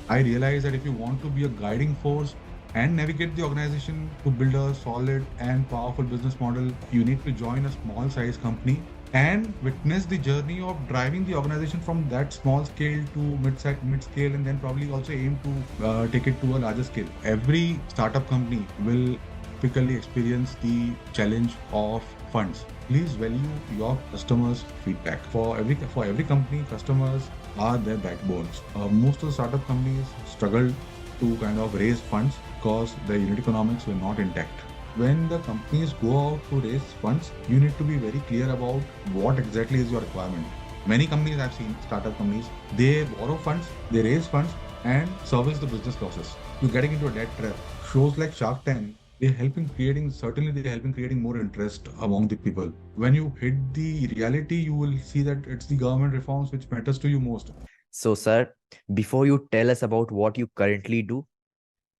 I realized that if you want to be a guiding force and navigate the organization to build a solid and powerful business model, you need to join a small size company and witness the journey of driving the organization from that small scale to mid scale, and then probably also aim to take it to a larger scale. Every startup company will typically experience the challenge of funds. Please value your customers' feedback. For every company, customers are their backbones. Most of the startup companies struggle to kind of raise funds because the unit economics were not intact. When the companies go out to raise funds, you need to be very clear about what exactly is your requirement. Many companies I've seen, startup companies, they borrow funds, they raise funds, and service the business losses. You're getting into a debt trap. Shows like Shark Tank, they help in creating more interest among the people. When you hit the reality, you will see that it's the government reforms which matters to you most. So, sir, before you tell us about what you currently do,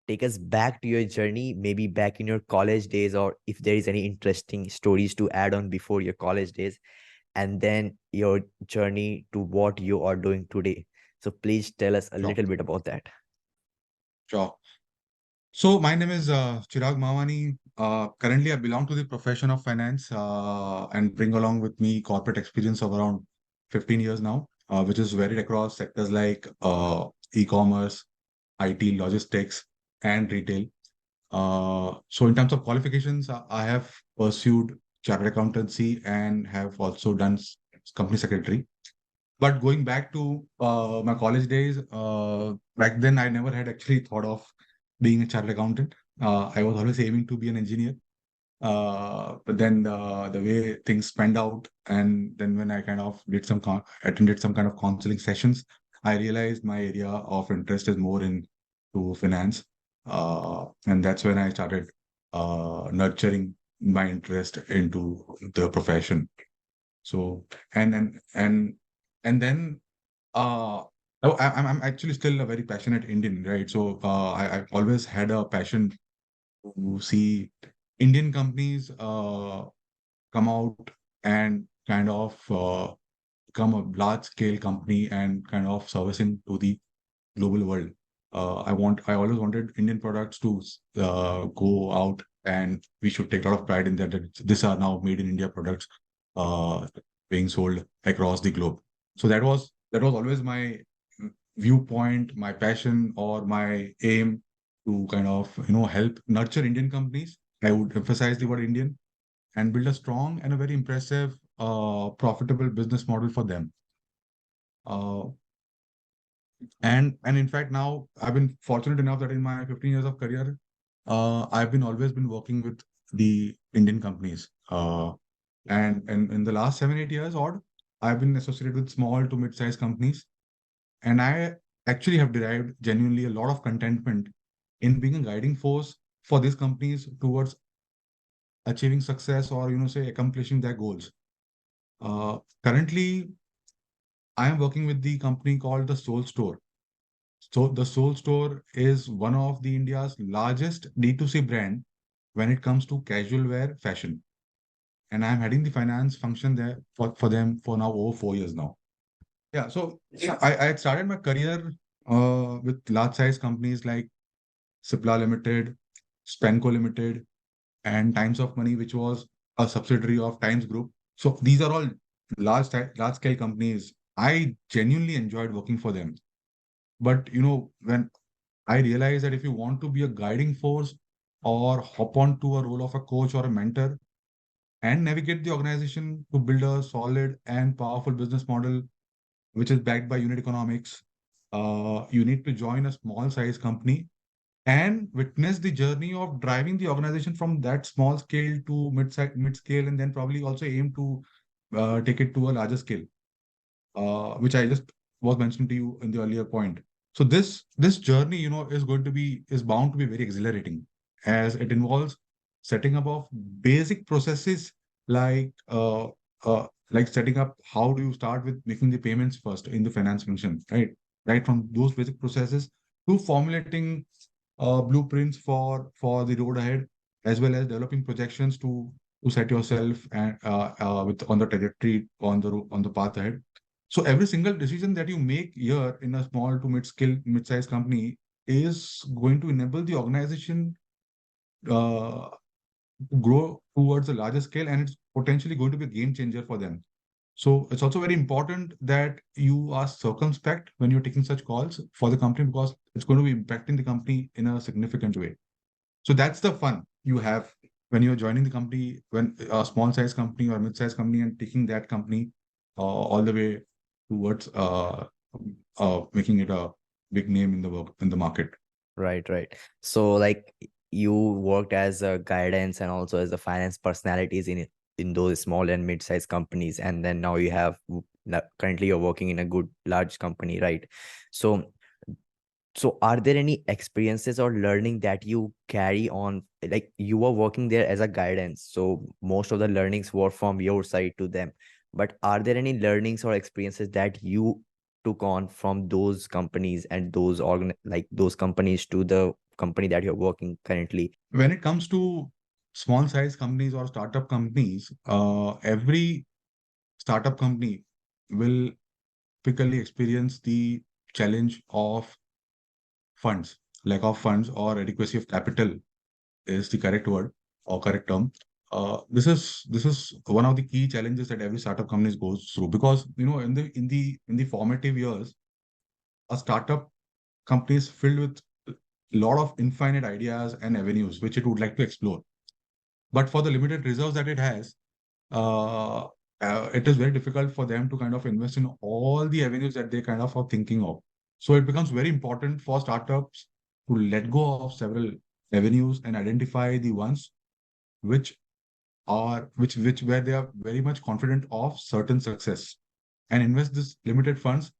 take us back to your journey, maybe back in your college days, or if there is any interesting stories to add on before your college days, and then your journey to what you are doing today. So please tell us a Sure, little bit about that. sure. So my name is Chirag Mavani. Currently, I belong to the profession of finance and bring along with me corporate experience of around 15 years now, which is varied across sectors like e-commerce, IT, logistics, and retail. So in terms of qualifications, I have pursued chartered accountancy and have also done company secretary. But going back to my college days, back then I never had actually thought of being a chartered accountant. I was always aiming to be an engineer. But then the way things panned out, and then when I kind of attended some kind of counseling sessions, I realized my area of interest is more in to finance, and that's when I started nurturing my interest into the profession. So and then uh, I'm actually still a very passionate Indian, right? So I've always had a passion to see Indian companies come out and kind of become a large scale company and kind of servicing to the global world. I always wanted Indian products to go out, and we should take a lot of pride in that these are now made in India products uh, being sold across the globe. So that was always my viewpoint, my passion, or my aim to kind of help nurture Indian companies. I would emphasize the word Indian and build a strong and a very impressive, profitable business model for them. Uh, and in fact, now I've been fortunate enough that in my 15 years of career, I've been always been working with the Indian companies. And in the last 7, 8 years odd, I've been associated with small to mid-sized companies. And I actually have derived genuinely a lot of contentment in being a guiding force for these companies towards achieving success, or, say, accomplishing their goals. Currently, I am working with the company called the Soul Store. So the Soul Store is one of the India's largest D2C brand when it comes to casual wear fashion. And I'm heading the finance function there for them for now over 4 years now. Yeah, so I had started my career with large size companies like Cipla Limited, Spenco Limited, and Times of Money, which was a subsidiary of Times Group. So these are all large scale companies. I genuinely enjoyed working for them. But when I realized that if you want to be a guiding force or hop on to a role of a coach or a mentor and navigate the organization to build a solid and powerful business model, which is backed by unit economics, you need to join a small size company and witness the journey of driving the organization from that small scale to mid scale, and then probably also aim to take it to a larger scale, which I just was mentioning to you in the earlier point. So this journey, is bound to be very exhilarating, as it involves setting up of basic processes like setting up how do you start with making the payments first in the finance function, right? Right from those basic processes to formulating blueprints for the road ahead, as well as developing projections to set yourself and with on the trajectory on the path ahead. So every single decision that you make here in a small to mid-sized company is going to enable the organization uh, grow towards a larger scale, and it's potentially going to be a game changer for them. So it's also very important that you are circumspect when you're taking such calls for the company, because it's going to be impacting the company in a significant way. So that's the fun you have when you're joining the company, when a small size company or mid-sized company, and taking that company all the way towards making it a big name in the market. Right, right. So like you worked as a guidance and also as a finance personalities in those small and mid-sized companies, and then now you have currently you're working in a good large company, right? So are there any experiences or learning that you carry on? Like you were working there as a guidance, so most of the learnings were from your side to them. But are there any learnings or experiences that you took on from those companies and those companies to the company that you're working currently? When it comes to small size companies or startup companies, every startup company will typically experience the challenge of funds, lack of funds or adequacy of capital is the correct word or correct term. This is one of the key challenges that every startup company goes through, because in the formative years, a startup company is filled with a lot of infinite ideas and avenues which it would like to explore. But for the limited reserves that it has, uh, it is very difficult for them to kind of invest in all the avenues that they kind of are thinking of. So it becomes very important for startups to let go of several avenues and identify the ones which which where they are very much confident of certain success, and invest this limited funds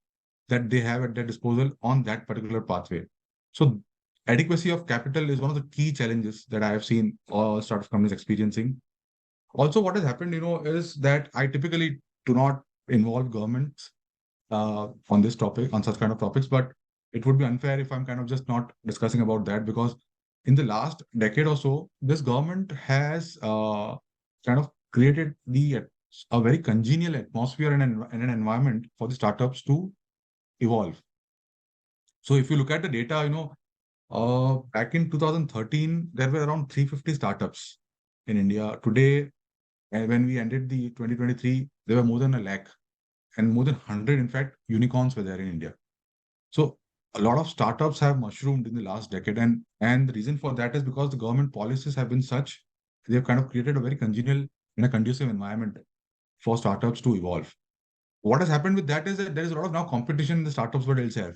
that they have at their disposal on that particular pathway. So adequacy of capital is one of the key challenges that I have seen all startup companies experiencing. Also, what has happened, is that I typically do not involve governments on this topic, on such kind of topics, but it would be unfair if I'm kind of just not discussing about that, because in the last decade or so, this government has kind of created a very congenial atmosphere and an environment for the startups to evolve. So if you look at the data, back in 2013, there were around 350 startups in India. Today, and when we ended the 2023, there were more than a lakh, and more than 100, in fact, unicorns were there in India. So a lot of startups have mushroomed in the last decade, and the reason for that is because the government policies have been such, they've kind of created a very congenial and a conducive environment for startups to evolve. What has happened with that is that there is a lot of now competition in the startups world itself.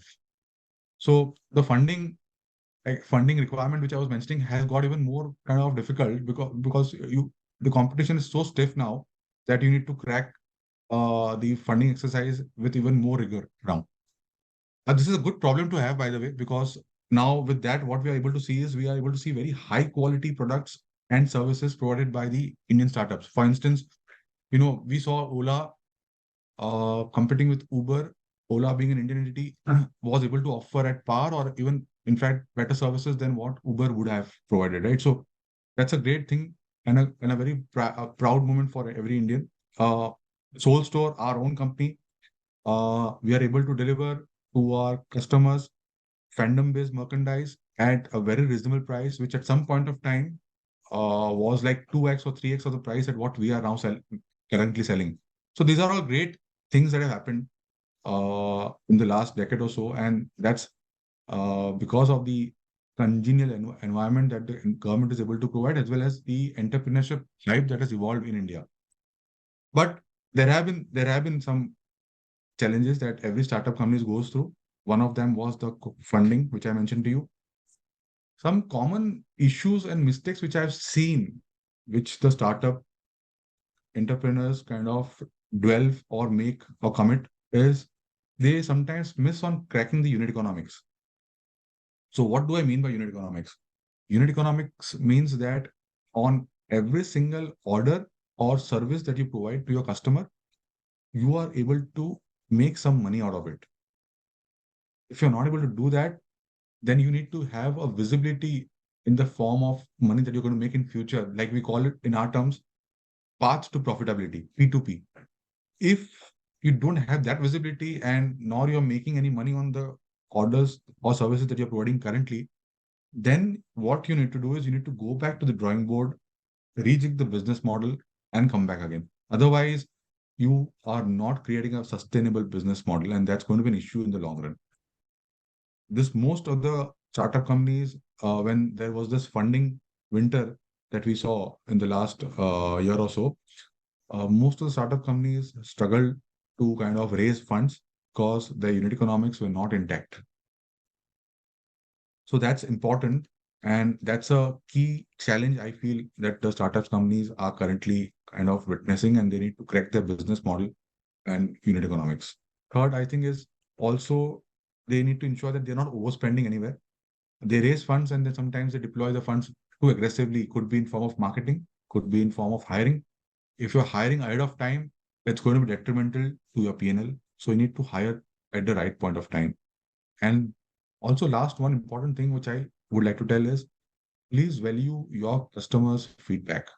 So the funding requirement which I was mentioning has got even more kind of difficult, because the competition is so stiff now that you need to crack the funding exercise with even more rigor now. This is a good problem to have, by the way, because now with that, what we are able to see is we are able to see very high quality products and services provided by the Indian startups. For instance, we saw Ola competing with Uber. Ola, being an Indian entity, was able to offer at par or even, in fact, better services than what Uber would have provided, right? So that's a great thing, and a very proud moment for every Indian. Soul Store, our own company, we are able to deliver to our customers fandom-based merchandise at a very reasonable price, which at some point of time was like 2x or 3x of the price at what we are now currently selling. So these are all great things that have happened in the last decade or so, and that's because of the congenial environment that the government is able to provide, as well as the entrepreneurship hype that has evolved in India. But there have been some challenges that every startup company goes through. One of them was the funding, which I mentioned to you. Some common issues and mistakes which I've seen, which the startup entrepreneurs kind of dwell or make or commit, is they sometimes miss on cracking the unit economics. So what do I mean by unit economics? Unit economics means that on every single order or service that you provide to your customer, you are able to make some money out of it. If you're not able to do that, then you need to have a visibility in the form of money that you're going to make in future. Like we call it in our terms, path to profitability, P2P. If you don't have that visibility and nor you're making any money on the orders or services that you're providing currently, then what you need to do is you need to go back to the drawing board, rejig the business model, and come back again. Otherwise, you are not creating a sustainable business model, and that's going to be an issue in the long run. This most of the startup companies, when there was this funding winter that we saw in the last year or so, most of the startup companies struggled to kind of raise funds because their unit economics were not intact. So that's important. And that's a key challenge I feel that the startups companies are currently kind of witnessing, and they need to correct their business model and unit economics. Third, I think is also they need to ensure that they're not overspending anywhere. They raise funds and then sometimes they deploy the funds too aggressively. Could be in form of marketing, could be in form of hiring. If you're hiring ahead of time, that's going to be detrimental to your P&L. So you need to hire at the right point of time. And also, last one important thing which I would like to tell is please value your customers' feedback.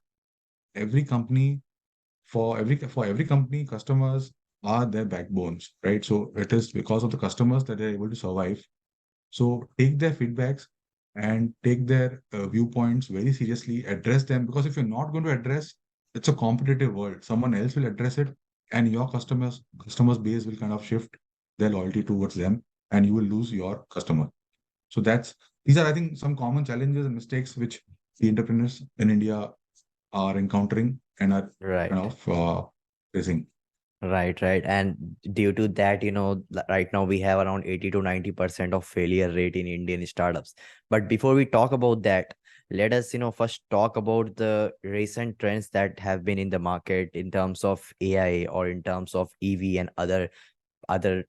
Every company, for every company, customers are their backbones, right? So it is because of the customers that they're able to survive. So take their feedbacks and take their viewpoints very seriously, address them, because if you're not going to address, it's a competitive world. Someone else will address it, and your customers base will kind of shift their loyalty towards them, and you will lose your customer. So these are, I think, some common challenges and mistakes which the entrepreneurs in India are encountering and are kind Right. of facing. Right, right. And due to that, right now we have around 80 to 90% of failure rate in Indian startups. But before we talk about that, let us, first talk about the recent trends that have been in the market in terms of AI or in terms of EV and other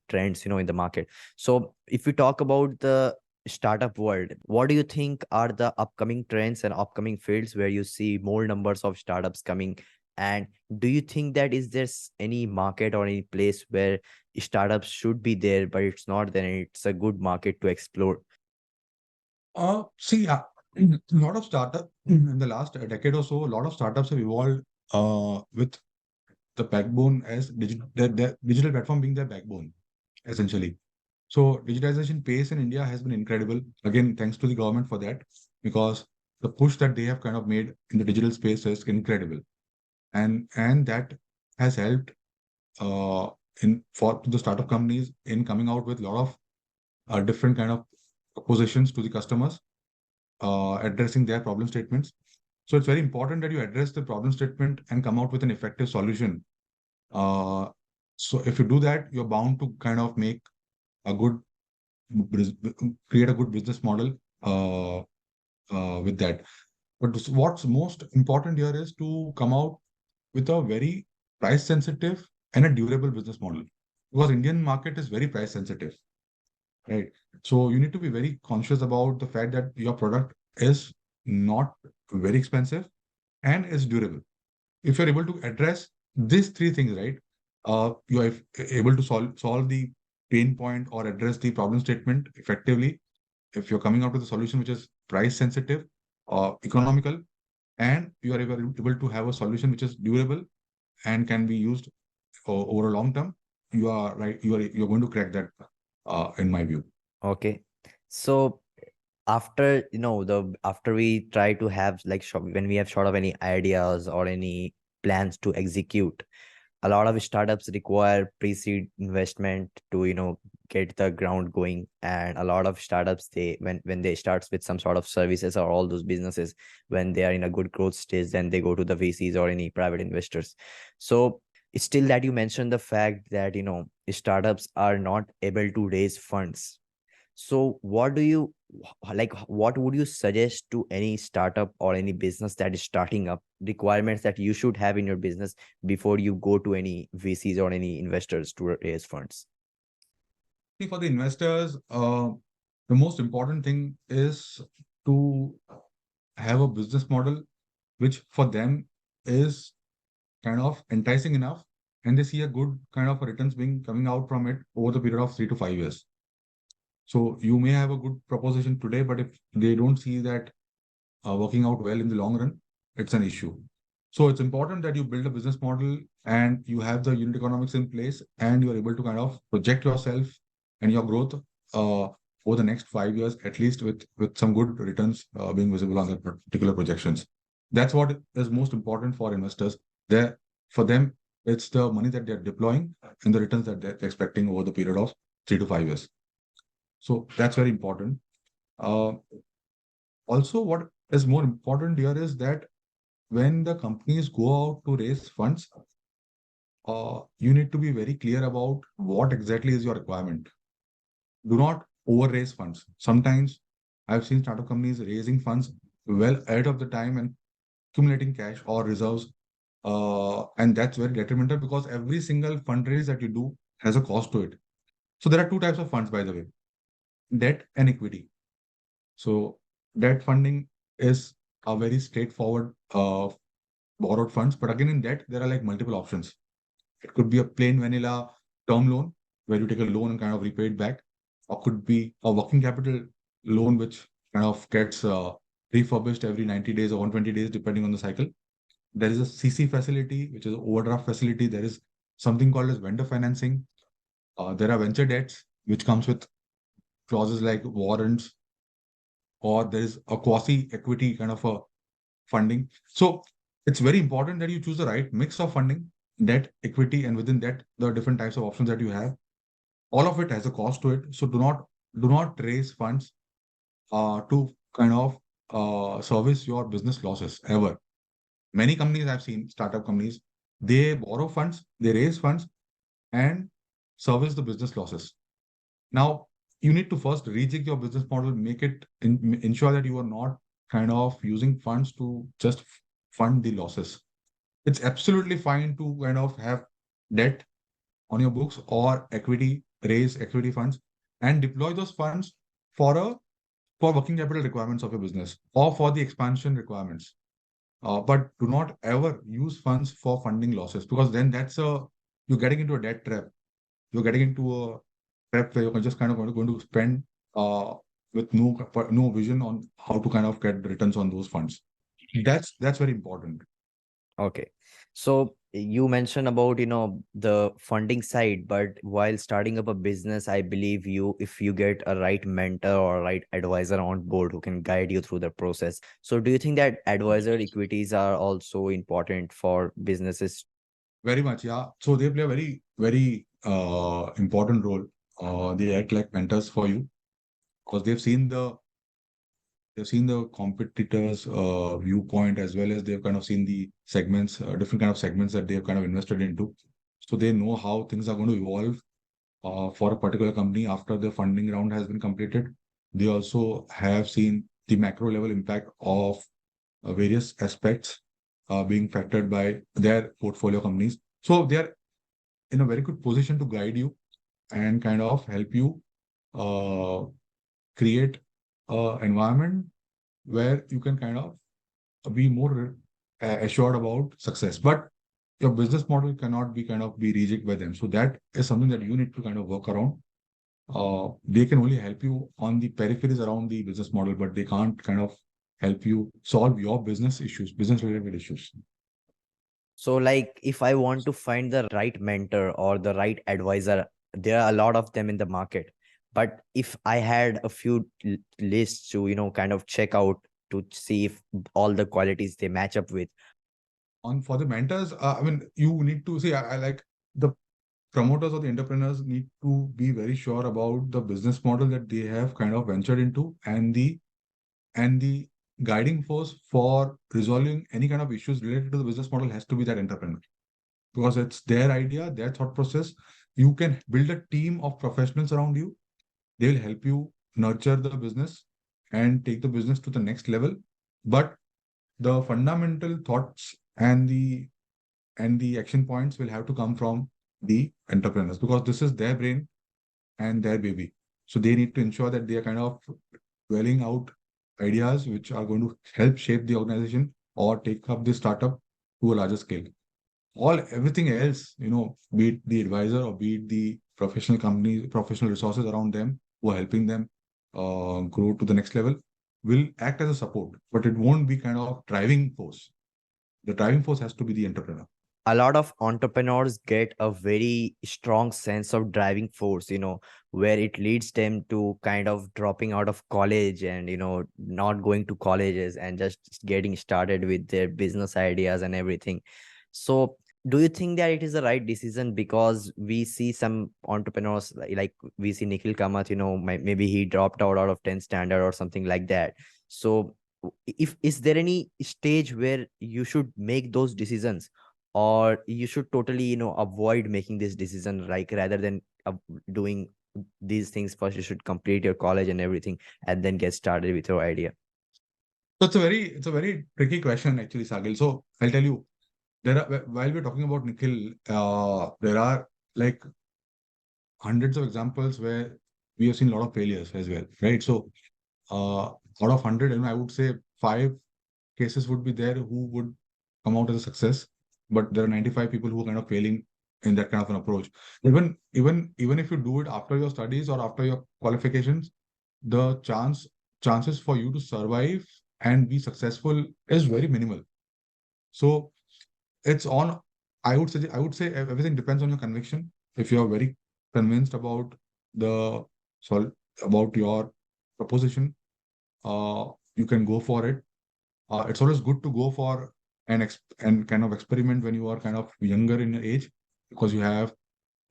trends, in the market. So if we talk about the startup world, what do you think are the upcoming trends and upcoming fields where you see more numbers of startups coming? And do you think that is there any market or any place where startups should be there, but it's not, then it's a good market to explore? See, a lot of startup in the last decade or so, a lot of startups have evolved with the backbone as their digital platform being their backbone, essentially. So digitization pace in India has been incredible. Again, thanks to the government for that, because the push that they have kind of made in the digital space is incredible, and that has helped uh, in for the startup companies in coming out with a lot of different kind of propositions to the customers, addressing their problem statements. So it's very important that you address the problem statement and come out with an effective solution. So if you do that, you're bound to kind of make a good create a good business model uh, with that. But what's most important here is to come out with a very price sensitive and a durable business model, because Indian market is very price sensitive, right? So you need to be very conscious about the fact that your product is not very expensive and is durable. If you're able to address these three things, right, you are able to solve the pain point or address the problem statement effectively. If you're coming out with a solution which is price sensitive, economical, and you are able to have a solution which is durable and can be used over a long term, you are right. You're going to crack that, in my view. Okay. So after the after we try to have like when we have sort of any ideas or any plans to execute, a lot of startups require pre-seed investment to get the ground going. And a lot of startups, they when they start with some sort of services or all those businesses, when they are in a good growth stage, then they go to the VCs or any private investors. So it's still that you mentioned the fact that startups are not able to raise funds. So what do you like, what would you suggest to any startup or any business that is starting up, requirements that you should have in your business before you go to any VCs or any investors to raise funds? See, for the investors, the most important thing is to have a business model which for them is kind of enticing enough, and they see a good kind of returns being coming out from it over the period of 3 to 5 years. So you may have a good proposition today, but if they don't see that working out well in the long run, it's an issue. So it's important that you build a business model and you have the unit economics in place and you are able to kind of project yourself and your growth over the next 5 years, at least with some good returns being visible on the particular projections. That's what is most important for investors. There, for them, it's the money that they're deploying and the returns that they're expecting over the period of 3 to 5 years. So that's very important. Uh, Also, what is more important here is that when the companies go out to raise funds, you need to be very clear about what exactly is your requirement. Do not over raise funds. Sometimes I've seen startup companies raising funds well ahead of the time and accumulating cash or reserves. And that's very detrimental because every single fundraise that you do has a cost to it. So there are two types of funds, by the way, debt and equity. So debt funding is a very straightforward borrowed funds, but again in debt, there are like multiple options. It could be a plain vanilla term loan where you take a loan and kind of repay it back, or could be a working capital loan which kind of gets refurbished every 90 days or 120 days, depending on the cycle. There is a CC facility, which is an overdraft facility. There is something called as vendor financing. There are venture debts, which comes with clauses like warrants, or there is a quasi equity kind of a funding. So it's very important that you choose the right mix of funding, debt, equity, and within that, the different types of options that you have. All of it has a cost to it. So do not raise funds to kind of service your business losses ever. Many companies I've seen, startup companies, they borrow funds, they raise funds, and service the business losses. Now, you need to first rejig your business model, make it ensure that you are not kind of using funds to just fund the losses. It's absolutely fine to kind of have debt on your books or equity, raise equity funds, and deploy those funds for a for working capital requirements of your business or for the expansion requirements. But do not ever use funds for funding losses because then you're getting into a debt trap. You're getting into a trap where you're just kind of going to spend uh, with no vision on how to kind of get returns on those funds. That's very important. Okay. So you mentioned about, the funding side, but while starting up a business, I believe if you get a right mentor or right advisor on board who can guide you through the process. So do you think that advisor equities are also important for businesses? Very much, yeah. So they play a very, very important role. They act like mentors for you because they've seen the competitors' viewpoint as well as they've kind of seen the segments, different kind of segments that they've kind of invested into. So they know how things are going to evolve for a particular company after the funding round has been completed. They also have seen the macro level impact of various aspects being factored by their portfolio companies. So they are in a very good position to guide you and kind of help you uh, create an environment where you can kind of be more assured about success. But your business model cannot be kind of be rigid by them. So that is something that you need to kind of work around. They can only help you on the peripheries around the business model, but they can't kind of help you solve your business issues, business related issues. So like if I want to find the right mentor or the right advisor, there are a lot of them in the market. But if I had a few lists to, kind of check out to see if all the qualities they match up with. On for the mentors, I mean, you need to see. I like the promoters or the entrepreneurs need to be very sure about the business model that they have kind of ventured into and the guiding force for resolving any kind of issues related to the business model has to be that entrepreneur because it's their idea, their thought process. You can build a team of professionals around you. They will help you nurture the business and take the business to the next level. But the fundamental thoughts and the action points will have to come from the entrepreneurs because this is their brain and their baby. So they need to ensure that they are kind of dwelling out ideas which are going to help shape the organization or take up the startup to a larger scale. Everything else, be it the advisor or be it the professional companies, professional resources around them who are helping them grow to the next level, will act as a support, but it won't be kind of driving force. The driving force has to be the entrepreneur. A lot of entrepreneurs get a very strong sense of driving force, where it leads them to kind of dropping out of college and, not going to colleges and just getting started with their business ideas and everything. So, do you think that it is the right decision? Because we see some entrepreneurs, like we see Nikhil Kamath, maybe he dropped out of 10th standard or something like that. So, if is there any stage where you should make those decisions, or you should totally avoid making this decision, like rather than doing these things first, you should complete your college and everything and then get started with your idea? So it's a very tricky question actually, Sagil. So I'll tell you, while we're talking about Nikhil, there are like hundreds of examples where we have seen a lot of failures as well, right? So out of 100, I would say 5 cases would be there who would come out as a success, but there are 95 people who are kind of failing in that kind of an approach. Even if you do it after your studies or after your qualifications, the chances for you to survive and be successful is very minimal. So it's on. I would say everything depends on your conviction. If you are very convinced about the about your proposition, you can go for it. It's always good to go for and kind of experiment when you are kind of younger in your age, because you have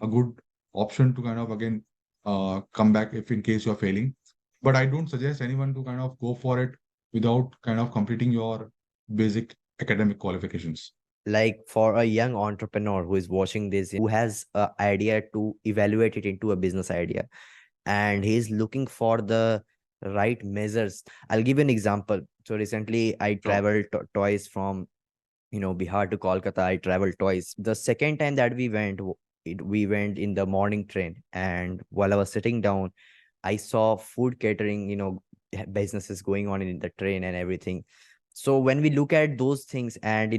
a good option to kind of again come back if in case you're failing. But I don't suggest anyone to kind of go for it without kind of completing your basic academic qualifications. Like for a young entrepreneur who is watching this, who has an idea to evaluate it into a business idea, and he's looking for the right measures. I'll give you an example. So recently I Sure. traveled twice from Bihar to Kolkata. I traveled twice. The second time that we went, we went in the morning train, and while I was sitting down, I saw food catering, businesses going on in the train and everything. So when we look at those things, and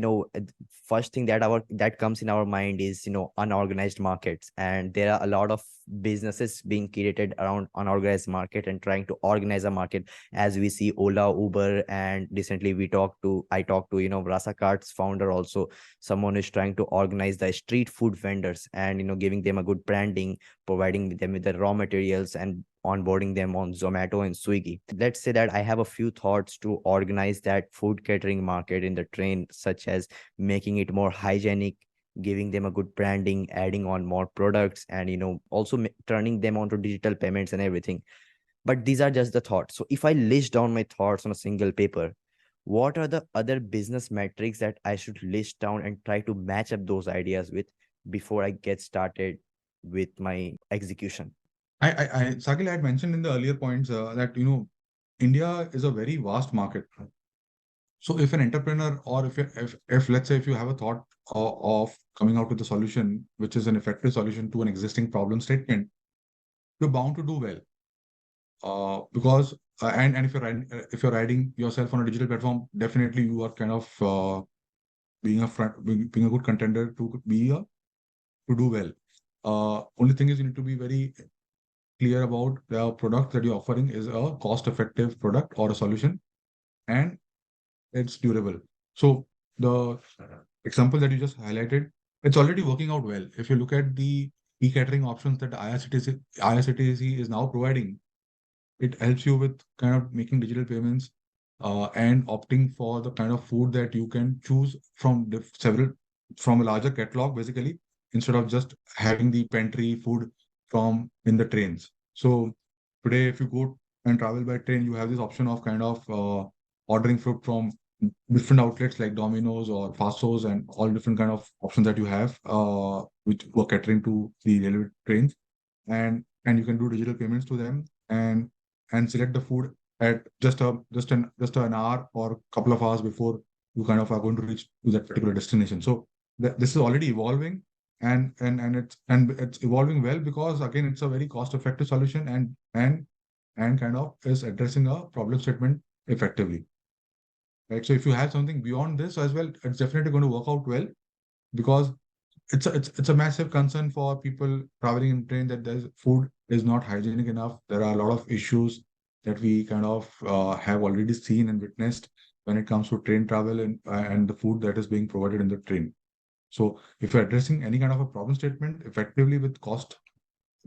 first thing that comes in our mind is unorganized markets, and there are a lot of businesses being created around unorganized market and trying to organize a market, as we see Ola, Uber, and recently I talked to Rasa Cart's founder also, someone who's trying to organize the street food vendors and giving them a good branding, providing them with the raw materials, and onboarding them on Zomato and Swiggy. Let's say that I have a few thoughts to organize that food catering market in the train, such as making it more hygienic, giving them a good branding, adding on more products, and also turning them onto digital payments and everything. But these are just the thoughts. So if I list down my thoughts on a single paper, what are the other business metrics that I should list down and try to match up those ideas with before I get started with my execution? Sakil had mentioned in the earlier points that India is a very vast market. So if an entrepreneur, or if let's say if you have a thought of coming out with a solution which is an effective solution to an existing problem statement, you're bound to do well. Because and if you're riding yourself on a digital platform, definitely you are kind of being a good contender to to do well. Only thing is you need to be very clear about the product that you're offering is a cost-effective product or a solution, and it's durable. So the example that you just highlighted, it's already working out well. If you look at the e-catering options that IRCTC is now providing, it helps you with kind of making digital payments and opting for the kind of food that you can choose from from a larger catalog, basically, instead of just having the pantry food from in the trains. So today, if you go and travel by train, you have this option of kind of ordering food from different outlets like Domino's or Fastos and all different kind of options that you have, which were catering to the railway trains, and you can do digital payments to them and select the food at just an hour or a couple of hours before you kind of are going to reach to that particular destination. So this is already evolving, and it's evolving well, because again it's a very cost effective solution and kind of is addressing a problem statement effectively, right? So if you have something beyond this as well, it's definitely going to work out well, because it's a massive concern for people traveling in train that there's food is not hygienic enough. There are a lot of issues that we kind of have already seen and witnessed when it comes to train travel and the food that is being provided in the train. So if you're addressing any kind of a problem statement effectively with cost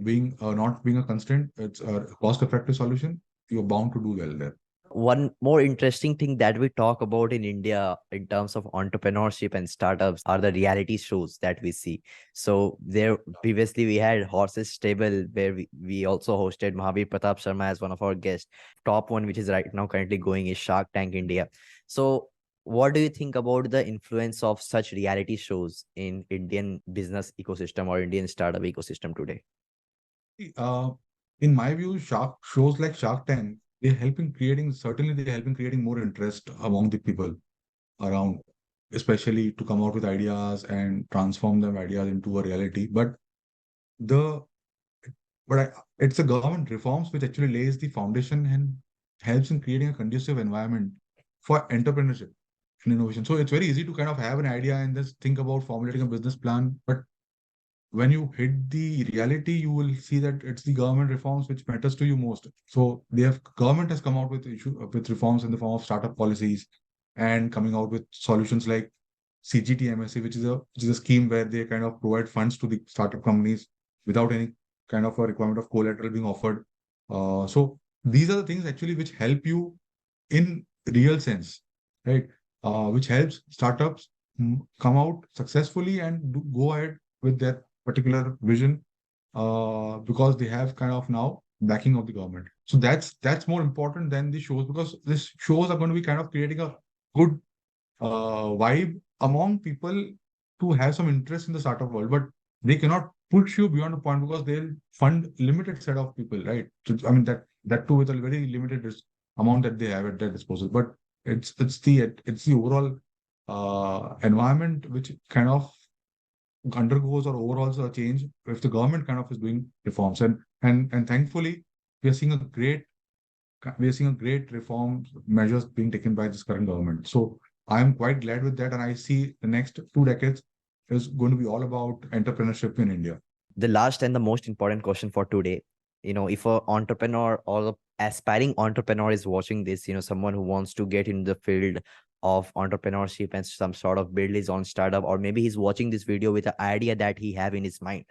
being not being a constraint, it's a cost-effective solution, you're bound to do well there. One more interesting thing that we talk about in India in terms of entrepreneurship and startups are the reality shows that we see. So there previously we had Horses Stable where we also hosted Mahavir Pratap Sharma as one of our guests. Top one, which is right now currently going, is Shark Tank India. So what do you think about the influence of such reality shows in Indian business ecosystem or Indian startup ecosystem today? Uh, in my view, shark shows like Shark Tank, they help in creating more interest among the people around, especially to come out with ideas and transform them ideas into a reality. The it's the government reforms which actually lays the foundation and helps in creating a conducive environment for entrepreneurship and innovation. So it's very easy to kind of have an idea and just think about formulating a business plan, but when you hit the reality, you will see that it's the government reforms which matters to you most. So government has come out with reforms in the form of startup policies and coming out with solutions like CGTMSC, which is a scheme where they kind of provide funds to the startup companies without any kind of a requirement of collateral being offered. So these are the things actually which help you in real sense, right? Which helps startups come out successfully and go ahead with their particular vision because they have kind of now backing of the government. So that's more important than the shows because these shows are going to be kind of creating a good vibe among people to have some interest in the startup world, but they cannot push you beyond a point because they'll fund limited set of people, right? So, I mean that too with a very limited amount that they have at their disposal. But it's the overall environment which kind of undergoes or overalls a change if the government kind of is doing reforms and thankfully we are seeing a great reform measures being taken by this current government. So I'm quite glad with that, and I see the next 2 decades is going to be all about entrepreneurship in India. The last and the most important question for today, if a entrepreneur or a aspiring entrepreneur is watching this, someone who wants to get in the field of entrepreneurship and some sort of build his own startup, or maybe he's watching this video with an idea that he have in his mind,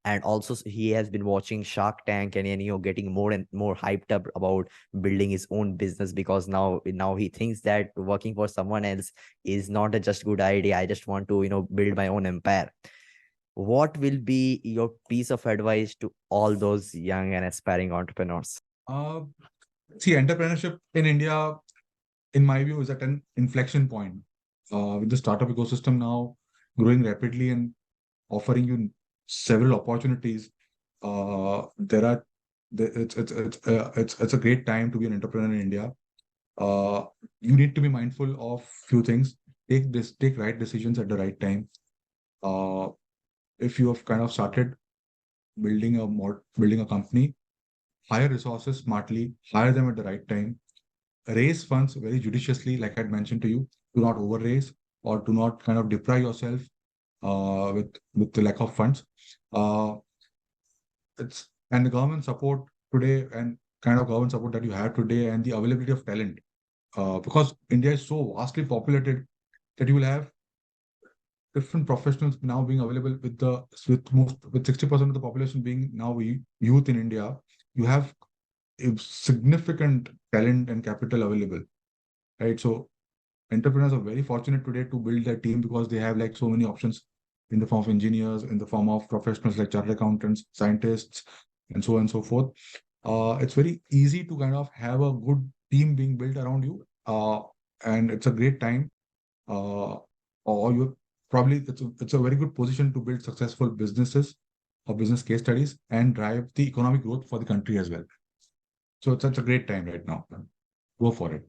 and also he has been watching Shark Tank and getting more and more hyped up about building his own business because now he thinks that working for someone else is not a just good idea. I just want to build my own empire. What will be your piece of advice to all those young and aspiring entrepreneurs? Uh, See, entrepreneurship in India, in my view, is at an inflection point. With the startup ecosystem now growing rapidly and offering you several opportunities, there are it's a great time to be an entrepreneur in India. You need to be mindful of few things. Take right decisions at the right time. Uh, if you have kind of started building a company, hire resources smartly, hire them at the right time, raise funds very judiciously, like I'd mentioned to you. Do not over raise or do not kind of deprive yourself with the lack of funds. Uh, it's and the government support today and kind of government support that you have today and the availability of talent. Because India is so vastly populated that you will have different professionals now being available with 60% of the population being now youth in India. You have a significant talent and capital available, right? So entrepreneurs are very fortunate today to build their team because they have like so many options in the form of engineers, in the form of professionals like chartered accountants, scientists, and so on and so forth. It's very easy to kind of have a good team being built around you, and it's a great time. Or you probably it's a very good position to build successful businesses or business case studies and drive the economic growth for the country as well. So it's a great time right now. Go for it.